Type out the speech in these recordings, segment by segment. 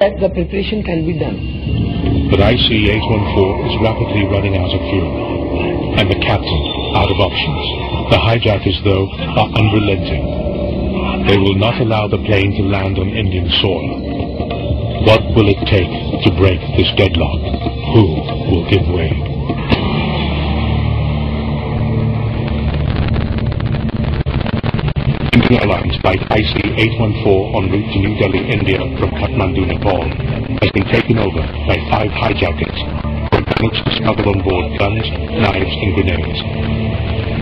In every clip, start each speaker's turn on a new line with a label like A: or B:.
A: that the preparation can be done.
B: But IC814 is rapidly running out of fuel, and the captain out of options. The hijackers, though, are unrelenting. They will not allow the plane to land on Indian soil. What will it take to break this deadlock? Who will give way? Indian Airlines flight IC814 en route to New Delhi, India from Kathmandu, Nepal has been taken over by 5 hijackers who have managed to smuggle on board guns, knives and grenades.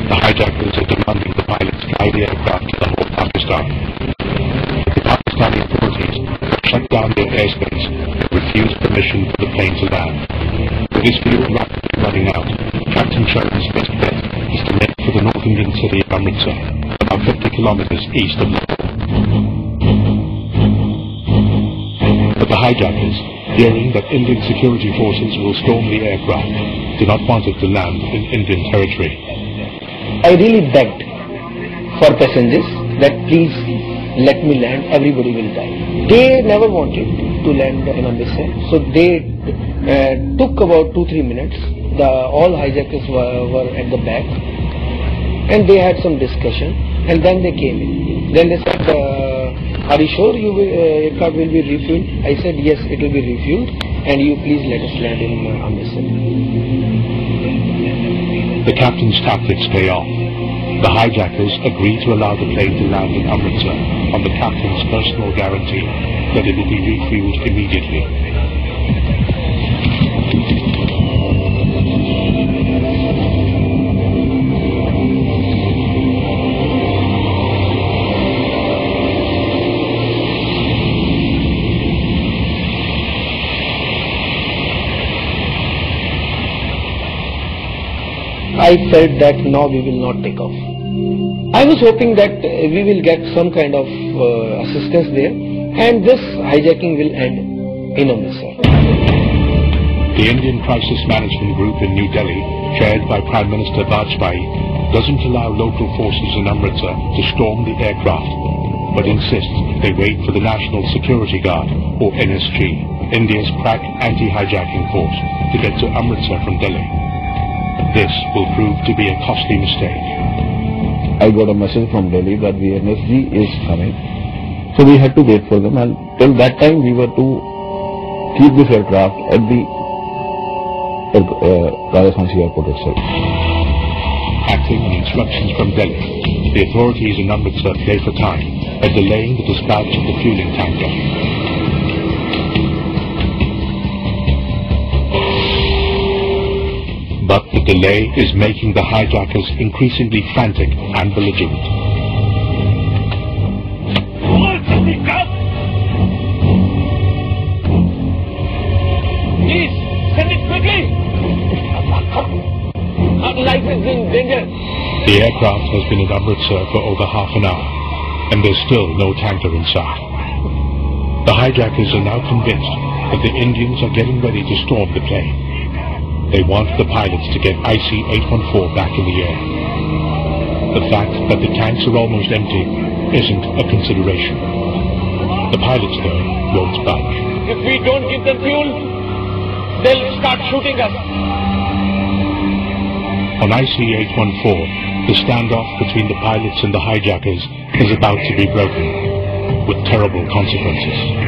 B: The hijackers are demanding the pilots fly the aircraft to the whole Pakistan. The Pakistani authorities have shut down their airspace and refused permission for the plane to land. With this fuel rapidly running out, Captain Sherman's best bet is to make for the North Indian city of Amritsar, about 50 kilometers east of Nepal. But the hijackers, hearing that Indian security forces will storm the aircraft, do not want it to land in Indian territory.
A: I really begged for passengers that please let me land, everybody will die. They never wanted to land in Amritsar, so they took about 2-3 minutes. All hijackers were at the back, and they had some discussion, and then they came in. Then they said, are you sure aircraft will be refueled? I said, yes, it will be refueled, and you please let us land in Amritsar.
B: The captain's tactics pay off. The hijackers agree to allow the plane to land in Amritsar on the captain's personal guarantee that it will be refueled immediately.
A: I felt that now we will not take off. I was hoping that we will get some kind of assistance there, and this hijacking will end in Amritsar.
B: The Indian Crisis Management Group in New Delhi, chaired by Prime Minister Vajpayee, doesn't allow local forces in Amritsar to storm the aircraft, but insists they wait for the National Security Guard, or NSG, India's crack anti-hijacking force, to get to Amritsar from Delhi. This will prove to be a costly mistake.
C: I got a message from Delhi that the NSG is coming. So we had to wait for them, and till that time we were to keep this aircraft at the Rajasthan Airport itself.
B: Acting on instructions from Delhi, the authorities in Amritsar play for time by delaying the dispatch of the fueling tanker. But the delay is making the hijackers increasingly frantic and belligerent.
A: Please, send it quickly! Our life is in danger.
B: The aircraft has been in Amritsar for over half an hour, and there's still no tanker inside. The hijackers are now convinced that the Indians are getting ready to storm the plane. They want the pilots to get IC814 back in the air. The fact that the tanks are almost empty isn't a consideration. The pilots, though, won't budge.
A: If we don't give them fuel, they'll start shooting us.
B: On IC814, the standoff between the pilots and the hijackers is about to be broken, with terrible consequences.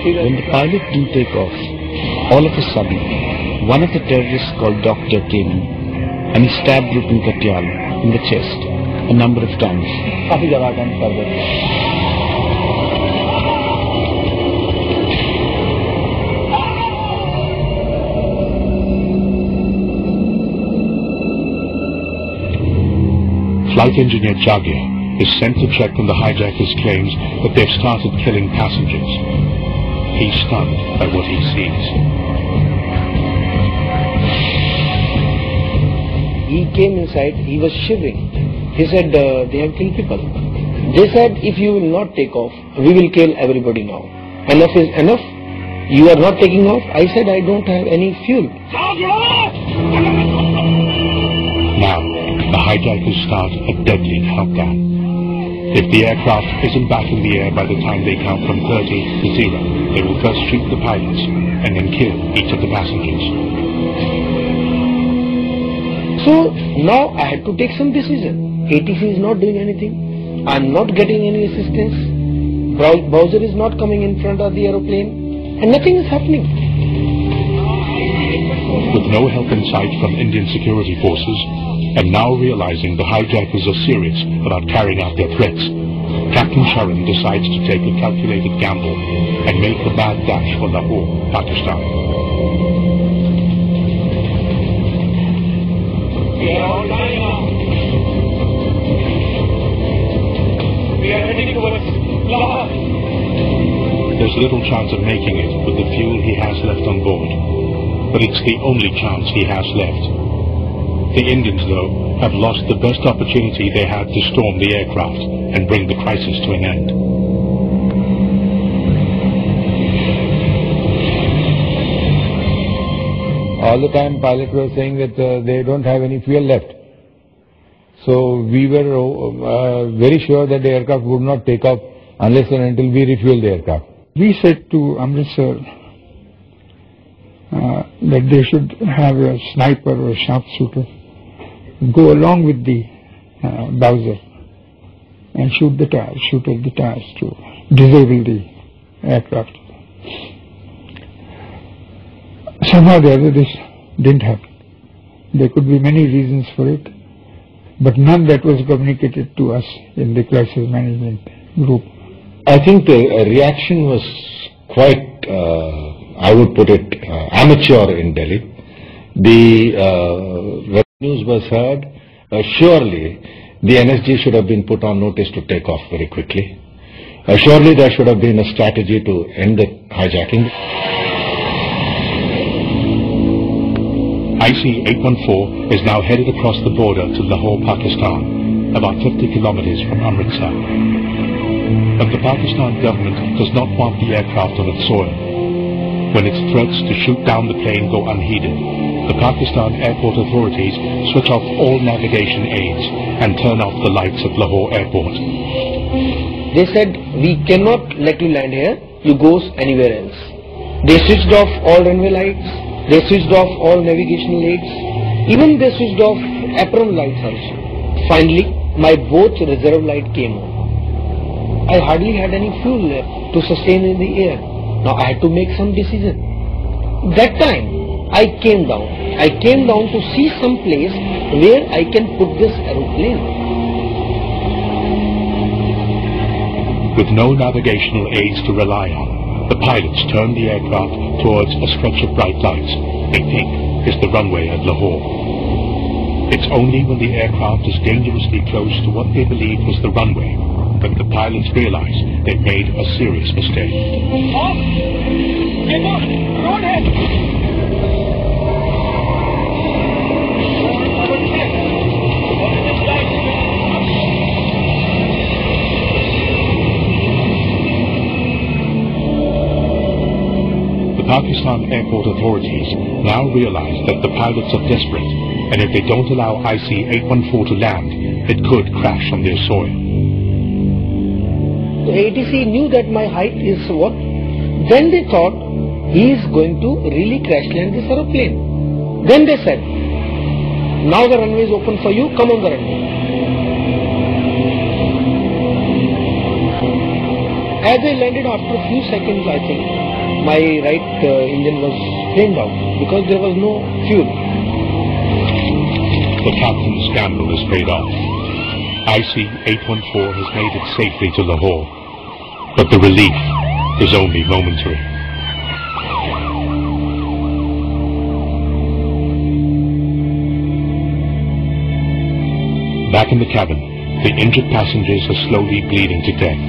C: When the pilot didn't take off, all of a sudden, one of the terrorists called Doctor came in, and he stabbed Rupin Katyal in the chest a number of times.
B: Flight engineer Jagia is sent to check on the hijackers' claims that they've started killing passengers. He's stunned by what he sees.
A: He came inside, he was shivering. He said, they have killed people. They said, if you will not take off, we will kill everybody now. Enough is enough, you are not taking off. I said I don't have any fuel.
B: Now, the hijackers start a deadly countdown. If the aircraft isn't back in the air by the time they count from 30 to 0, they will first shoot the pilots and then kill each of the passengers.
A: So now I had to take some decision. ATC is not doing anything. I'm not getting any assistance. Browser is not coming in front of the aeroplane, and nothing is happening.
B: With no help in sight from Indian security forces, and now realizing the hijackers are serious about carrying out their threats, Captain Sharan decides to take a calculated gamble and make a mad dash for Lahore, Pakistan.
D: We are all dying now. We are heading towards Lahore.
B: There's little chance of making it with the fuel he has left on board, but it's the only chance he has left. The Indians, though, have lost the best opportunity they had to storm the aircraft and bring the crisis to an end.
E: All the time pilots were saying that they don't have any fuel left. So we were very sure that the aircraft would not take off unless and until we refuel the aircraft.
F: We said to Amritsar that they should have a sniper or a sharpshooter go along with the Bowser and shoot at the tires to disable the aircraft. Somehow or the other this didn't happen. There could be many reasons for it, but none that was communicated to us in the crisis management group.
C: I think the reaction was quite, I would put it, amateur in Delhi. The news was heard. Surely the NSG should have been put on notice to take off very quickly. Surely there should have been a strategy to end the hijacking.
B: IC814 is now headed across the border to Lahore, Pakistan, about 50 kilometers from Amritsar. But the Pakistan government does not want the aircraft on its soil. When its threats to shoot down the plane go unheeded, the Pakistan airport authorities switch off all navigation aids and turn off the lights at Lahore Airport.
A: They said, we cannot let you land here, you go anywhere else. They switched off all runway lights, they switched off all navigational aids, even they switched off apron lights also. Finally, my both reserve light came on. I hardly had any fuel left to sustain in the air. Now I had to make some decision. That time, I came down. I came down to see some place where I can put this aeroplane.
B: With no navigational aids to rely on, the pilots turn the aircraft towards a stretch of bright lights they think is the runway at Lahore. It's only when the aircraft is dangerously close to what they believe was the runway that the pilots realize they've made a serious mistake.
D: Off! Get off! Go ahead!
B: The Pakistan airport authorities now realize that the pilots are desperate, and if they don't allow IC814 to land, it could crash on their soil.
A: The ATC knew that my height is what? Then they thought he is going to really crash land this aeroplane. Then they said, now the runway is open for you, come on the runway. As I landed after a few seconds, I think, my right engine was flamed out because there was no fuel.
B: The captain's gamble is paid off. IC814 has made it safely to Lahore, but the relief is only momentary. Back in the cabin, the injured passengers are slowly bleeding to death.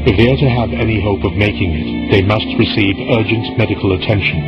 B: If they are to have any hope of making it, they must receive urgent medical attention.